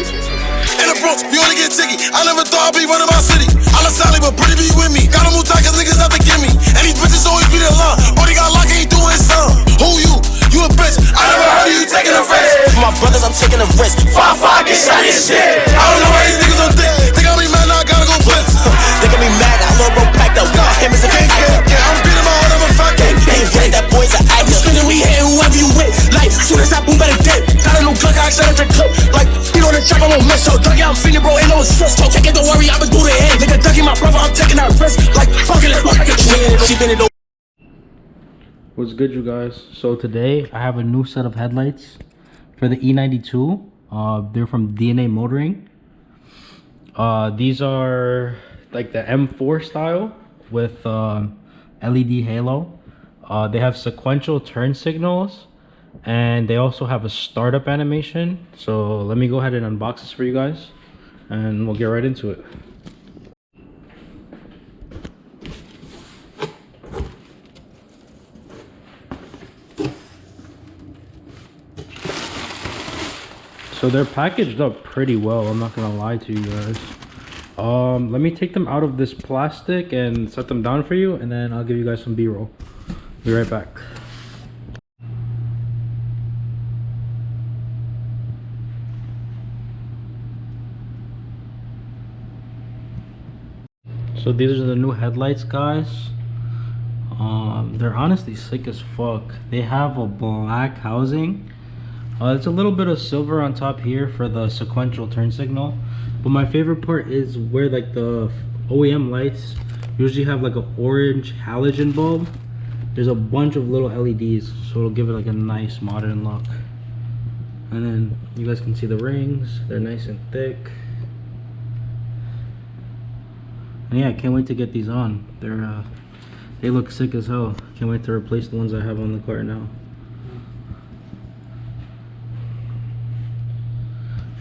In the Bronx, we only get ticky. I never thought I'd be running my city. I'm a solid, but pretty be with me. Gotta move tight, cause niggas have to give me. And these bitches always be the line. All they got locked, ain't doing some. Who you? You a bitch. I never heard of you taking a risk. For my brothers, I'm taking a risk. 5-5, get shot and shit. I don't know why these niggas don't think. They got me mad, now I gotta go blitz. They got me mad, I little bro packed up. Him is a gang. I'm beating my heart, I'm a fat gang. Ain't ready, that boy's an actor. Spinning, we hitting whoever you with. Like, soon as I boom, better dip. Got a new Glock, I set up the clip. Like, speed on the track, I won't miss. So, Dougie, I'm feeling, bro, ain't no assist. Take it, don't worry, I'ma do the end. Nigga, Dougie, my brother, I'm taking that risk. Like, fucking it, like a twin. She been it over. What's good, you guys? So today I have a new set of headlights for the E92. They're from DNA Motoring. These are like the M4 style with LED halo. They have sequential turn signals, and they also have a startup animation. So let me go ahead and unbox this for you guys, and we'll get right into it. So they're packaged up pretty well, I'm not gonna lie to you guys. Let me take them out of this plastic and set them down for you, and then I'll give you guys some B-roll. Be right back. So these are the new headlights, guys. They're honestly sick as fuck. They have a black housing. It's a little bit of silver on top here for the sequential turn signal, but my favorite part is where like the OEM lights usually have like an orange halogen bulb. There's a bunch of little LEDs, so it'll give it like a nice modern look. And then you guys can see the rings, they're nice and thick. And yeah, I can't wait to get these on. They look sick as hell. Can't wait to replace the ones I have on the car now.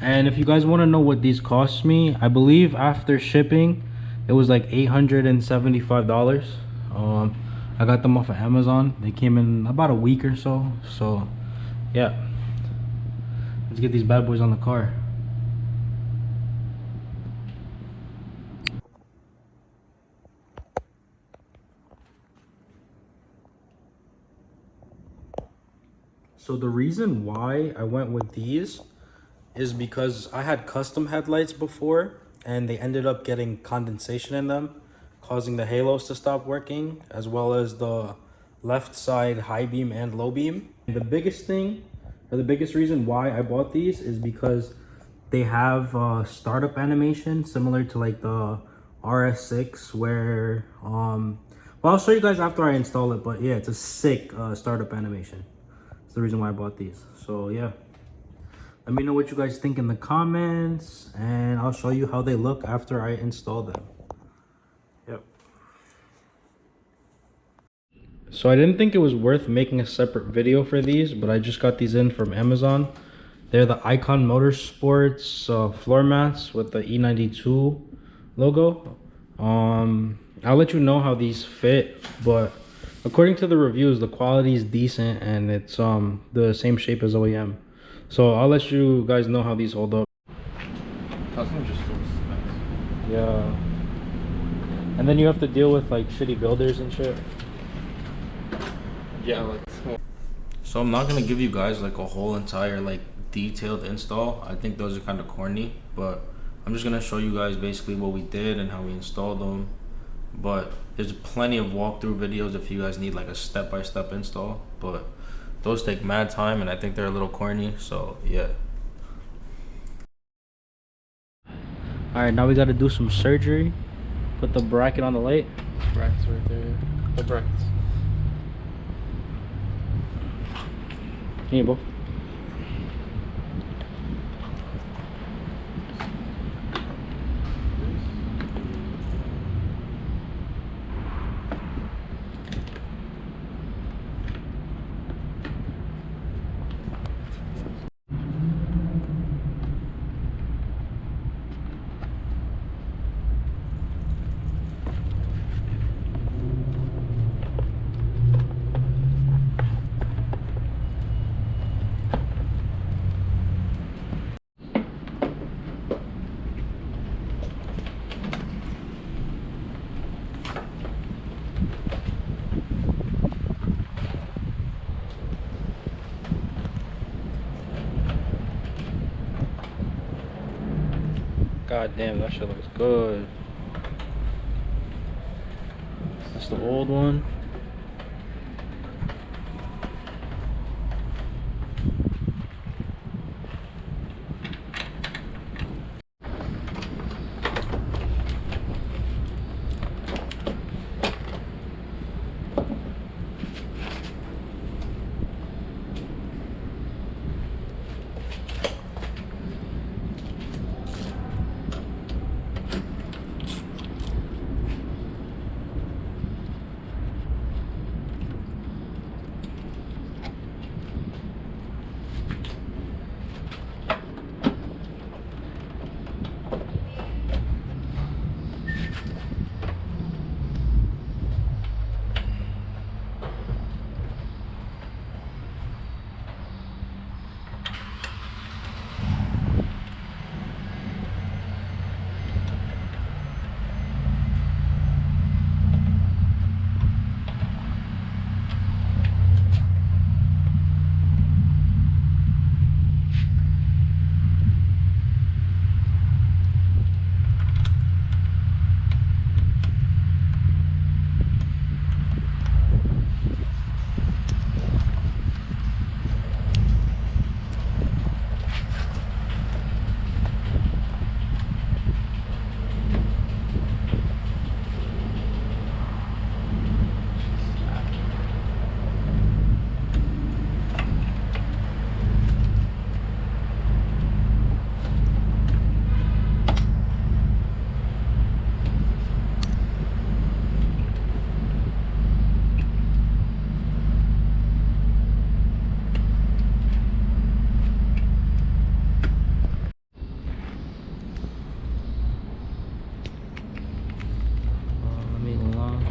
And if you guys want to know what these cost me, I believe after shipping it was like $875. I got them off of Amazon. They came in about a week or so. So yeah, let's get these bad boys on the car. So the reason why I went with these is because I had custom headlights before and they ended up getting condensation in them, causing the halos to stop working, as well as the left side high beam and low beam. And the biggest thing, or the biggest reason why I bought these is because they have startup animation similar to like the RS6, where well, I'll show you guys after I install it, but yeah, it's a sick startup animation. That's the reason why I bought these. So yeah, let me know what you guys think in the comments, and I'll show you how they look after I install them. Yep. So I didn't think it was worth making a separate video for these, but I just got these in from Amazon. They're the Icon Motorsports floor mats with the E92 logo. I'll let you know how these fit, but according to the reviews, the quality is decent and it's the same shape as OEM. So I'll let you guys know how these hold up. Yeah. And then you have to deal with like shitty builders and shit. Yeah, like. So I'm not gonna give you guys like a whole entire like detailed install. I think those are kind of corny, but I'm just gonna show you guys basically what we did and how we installed them. But there's plenty of walkthrough videos if you guys need like a step-by-step install, but those take mad time and I think they're a little corny, so yeah. Alright, now we gotta do some surgery. Put the bracket on the light. Brackets right there. The brackets. Here, bro. God damn, that shit looks good. That's the old one. Let me lock it.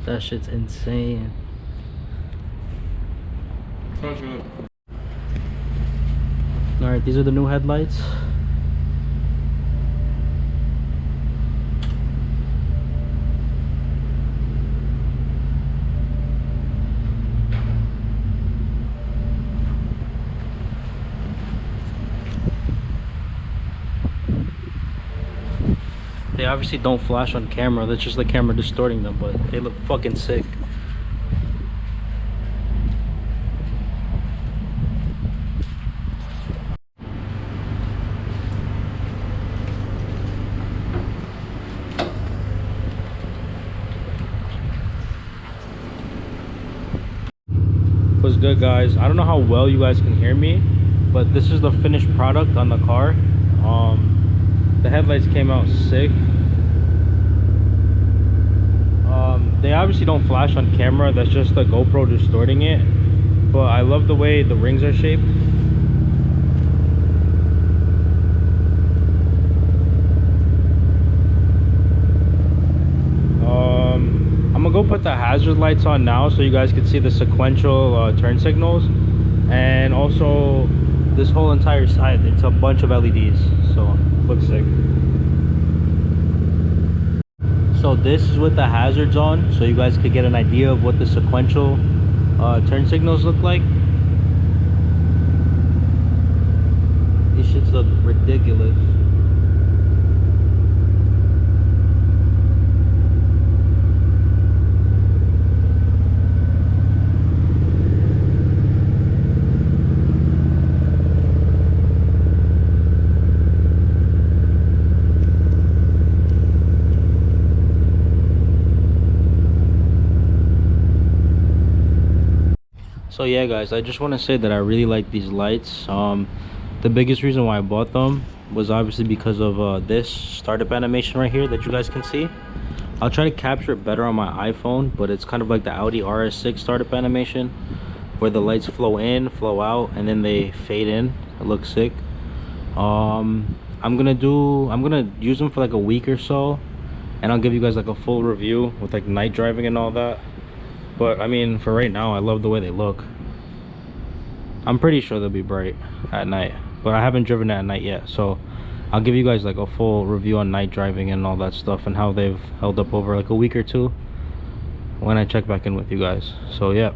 That shit's insane. Alright, these are the new headlights. They obviously don't flash on camera, that's just the camera distorting them, but they look fucking sick. What's good, guys? I don't know how well you guys can hear me, but this is the finished product on the car. The headlights came out sick. They obviously don't flash on camera, that's just the GoPro distorting it, but I love the way the rings are shaped. I'm gonna go put the hazard lights on now so you guys can see the sequential turn signals, and also this whole entire side, it's a bunch of LEDs, so looks sick. So this is with the hazards on, so you guys could get an idea of what the sequential turn signals look like. These shits look ridiculous. So yeah, guys, I just want to say that I really like these lights. The biggest reason why I bought them was obviously because of this startup animation right here that you guys can see. I'll try to capture it better on my iPhone, but it's kind of like the Audi RS6 startup animation where the lights flow in, flow out, and then they fade in. It looks sick. I'm gonna use them for like a week or so, and I'll give you guys like a full review with like night driving and all that. But I mean, for right now, I love the way they look. I'm pretty sure they'll be bright at night, but I haven't driven at night yet, so I'll give you guys like a full review on night driving and all that stuff and how they've held up over like a week or two. when I check back in with you guys. So yeah.